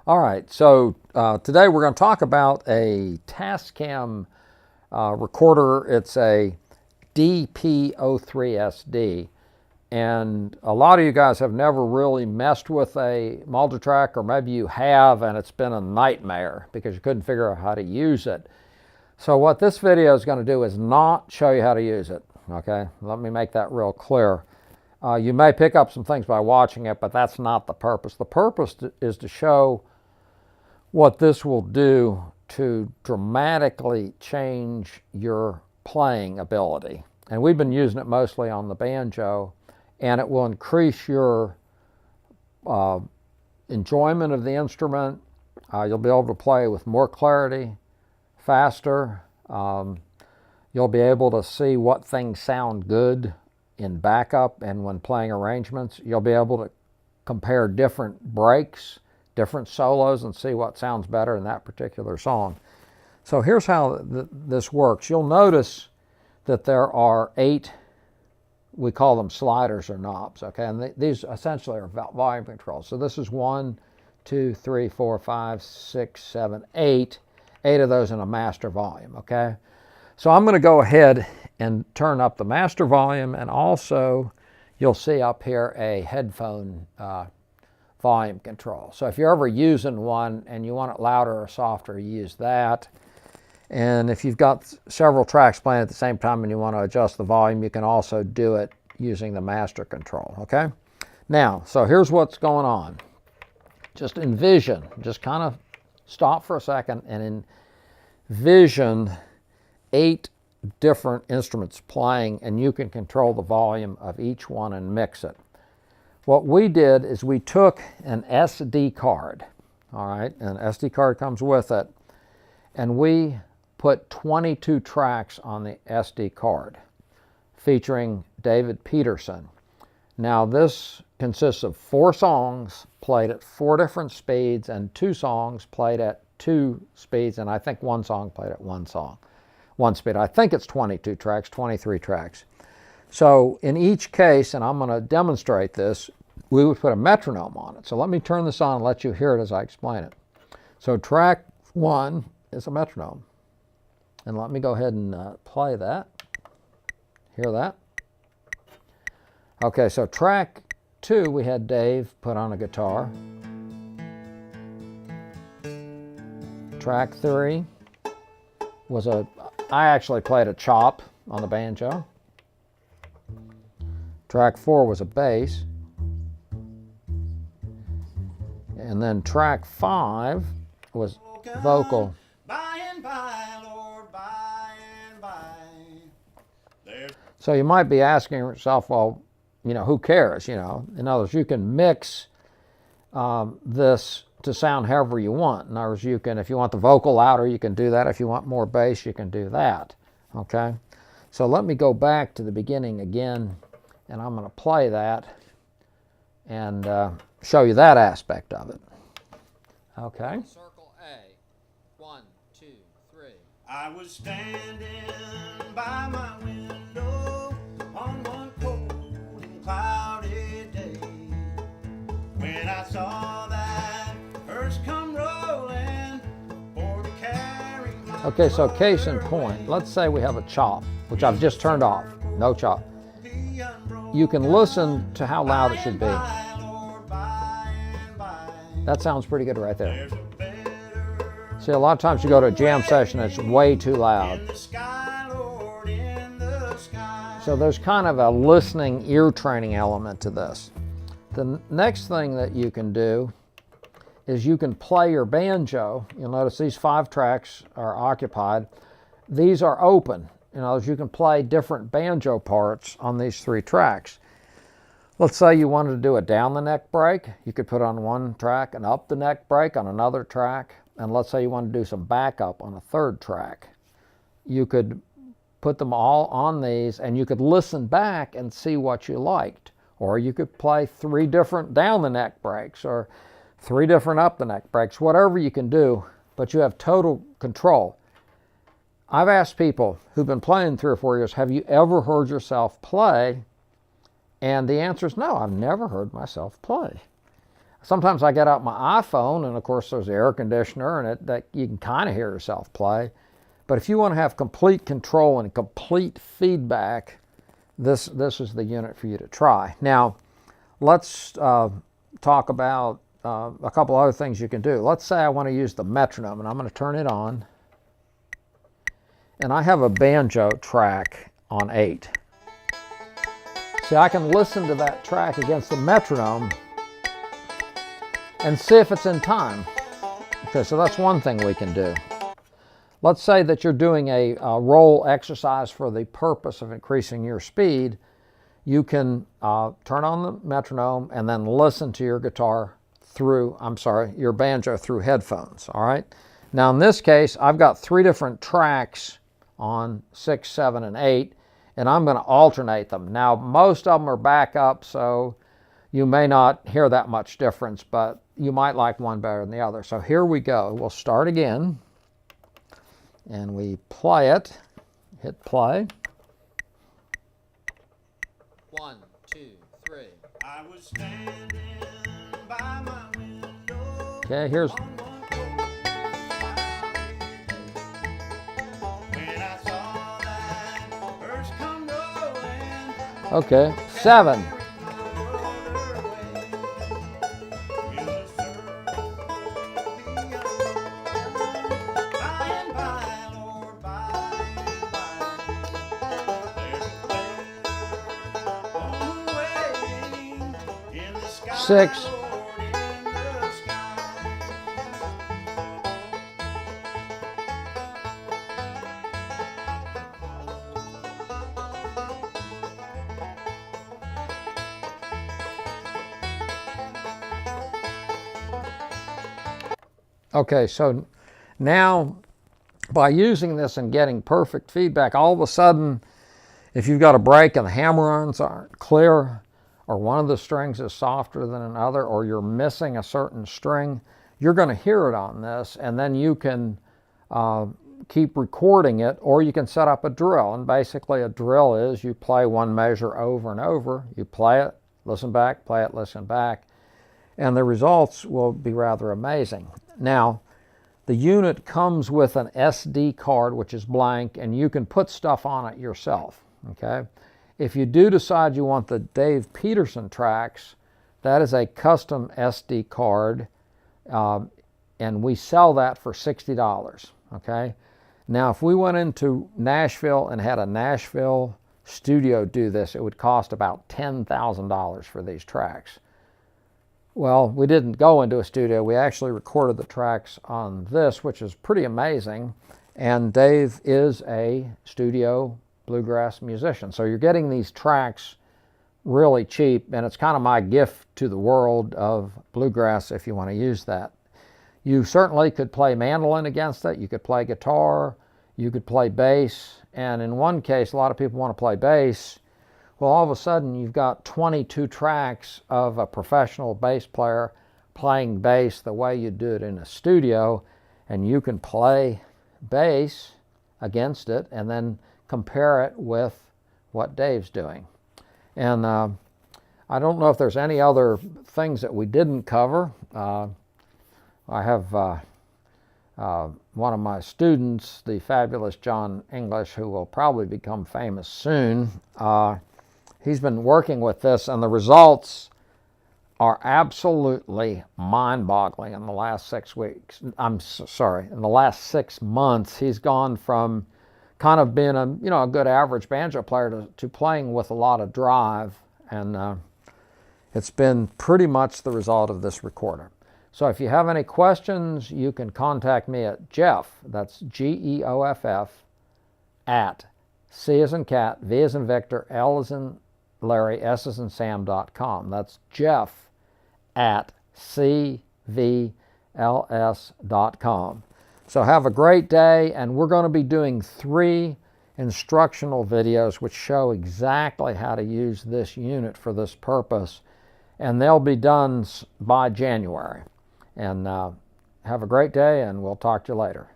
All right, so today we're going to talk about a Tascam recorder. It's a DP-03SD, and a lot of you guys have never really messed with a multitrack, or maybe you have and it's been a nightmare because you couldn't figure out how to use it. So what this video is going to do is not show you how to use it, okay? Let me make that real clear. You may pick up some things by watching it, but that's not the purpose. The purpose is to show what this will do to dramatically change your playing ability. And we've been using it mostly on the banjo, and it will increase your enjoyment of the instrument. You'll be able to play with more clarity, faster. You'll be able to see what things sound good in backup and when playing arrangements. You'll be able to compare different breaks, different solos, and see what sounds better in that particular song. So here's how this works. You'll notice that there are 8, we call them sliders or knobs, okay? And these essentially are volume controls. So this is 1, 2, 3, 4, 5, 6, 7, 8. 8 of those in a master volume, okay? So I'm going to go ahead and turn up the master volume, and also you'll see up here a headphone volume control. So if you're ever using one and you want it louder or softer, you use that. And if you've got several tracks playing at the same time and you want to adjust the volume, you can also do it using the master control, okay? Now, so here's what's going on. Just envision, just kind of stop for a second and envision 8 different instruments playing, and you can control the volume of each one and mix it. What we did is we took an SD card, all right, an SD card comes with it, and we put 22 tracks on the SD card featuring David Peterson. Now this consists of 4 songs played at 4 different speeds and 2 songs played at 2 speeds, and I think 1 song played at 1 speed. I think it's 22 tracks, 23 tracks. So in each case, and I'm going to demonstrate this, we would put a metronome on it. So let me turn this on and let you hear it as I explain it. So track 1 is a metronome. And let me go ahead and play that. Hear that? Okay, so track 2, we had Dave put on a guitar. Track 3 was I actually played a chop on the banjo. Track 4 was a bass. And then track 5 was vocal. So you might be asking yourself, well, you know, who cares? You know, in other words, you can mix this to sound however you want. In other words, you can, if you want the vocal louder, you can do that. If you want more bass, you can do that. Okay? So let me go back to the beginning again, and I'm going to play that and show you that aspect of it. Okay? Circle A. 1, 2, 3. I was standing by my window on one cold and cloudy day when I saw that hearse come rolling for to carry my Okay, so case in point, let's say we have a chop, which I've just turned off, no chop. You can listen to how loud it should be. That sounds pretty good right there. See, a lot of times you go to a jam session, it's way too loud. So there's kind of a listening, ear training element to this. The next thing that you can do is you can play your banjo. You'll notice these 5 tracks are occupied. These are open. In other words, you can play different banjo parts on these 3 tracks. Let's say you wanted to do a down the neck break. You could put on one track, an up the neck break on another track, and let's say you want to do some backup on a 3rd track. You could put them all on these, and you could listen back and see what you liked. Or you could play 3 different down the neck breaks or 3 different up the neck breaks, whatever you can do, but you have total control. I've asked people who've been playing 3 or 4 years, have you ever heard yourself play? And the answer is no, I've never heard myself play. Sometimes I get out my iPhone, and of course there's the air conditioner, and that you can kind of hear yourself play. But if you want to have complete control and complete feedback, this is the unit for you to try. Now, let's talk about a couple other things you can do. Let's say I want to use the metronome, and I'm going to turn it on. And I have a banjo track on 8. See, I can listen to that track against the metronome and see if it's in time. Okay, so that's one thing we can do. Let's say that you're doing a roll exercise for the purpose of increasing your speed. You can turn on the metronome and then listen to your your banjo through headphones, all right? Now in this case, I've got 3 different tracks on 6, 7, and 8, and I'm going to alternate them. Now most of them are backup, so you may not hear that much difference, but you might like one better than the other. So here we go. We'll start again, and we play it. Hit play. 1, 2, 3. I was standing by my window. Okay, here's... When I saw that first come rolling. Okay, 7. Six. Okay, so now by using this and getting perfect feedback, all of a sudden, if you've got a break and the hammer-ons aren't clear, or one of the strings is softer than another, or you're missing a certain string, you're going to hear it on this, and then you can keep recording it, or you can set up a drill. And basically a drill is you play one measure over and over, you play it, listen back, play it, listen back, and the results will be rather amazing. Now, the unit comes with an SD card, which is blank, and you can put stuff on it yourself, okay? If you do decide you want the Dave Peterson tracks, that is a custom SD card, and we sell that for $60, okay? Now, if we went into Nashville and had a Nashville studio do this, it would cost about $10,000 for these tracks. Well, we didn't go into a studio. We actually recorded the tracks on this, which is pretty amazing, and Dave is a studio bluegrass musician. So you're getting these tracks really cheap, and it's kind of my gift to the world of bluegrass if you want to use that. You certainly could play mandolin against it. You could play guitar. You could play bass. And in one case, a lot of people want to play bass. Well, all of a sudden, you've got 22 tracks of a professional bass player playing bass the way you do it in a studio, and you can play bass against it and then compare it with what Dave's doing. And I don't know if there's any other things that we didn't cover. I have one of my students, the fabulous John English, who will probably become famous soon. He's been working with this, and the results are absolutely mind-boggling in the last 6 weeks. In the last 6 months, he's gone from kind of being a good average banjo player to playing with a lot of drive, and it's been pretty much the result of this recorder. So if you have any questions, you can contact me at Geoff, that's Geoff, at C as in cat, V as in Victor, L as in Larry, S as in Sam.com. That's Geoff at CVLS.com. So have a great day, and we're going to be doing 3 instructional videos which show exactly how to use this unit for this purpose, and they'll be done by January. And have a great day, and we'll talk to you later.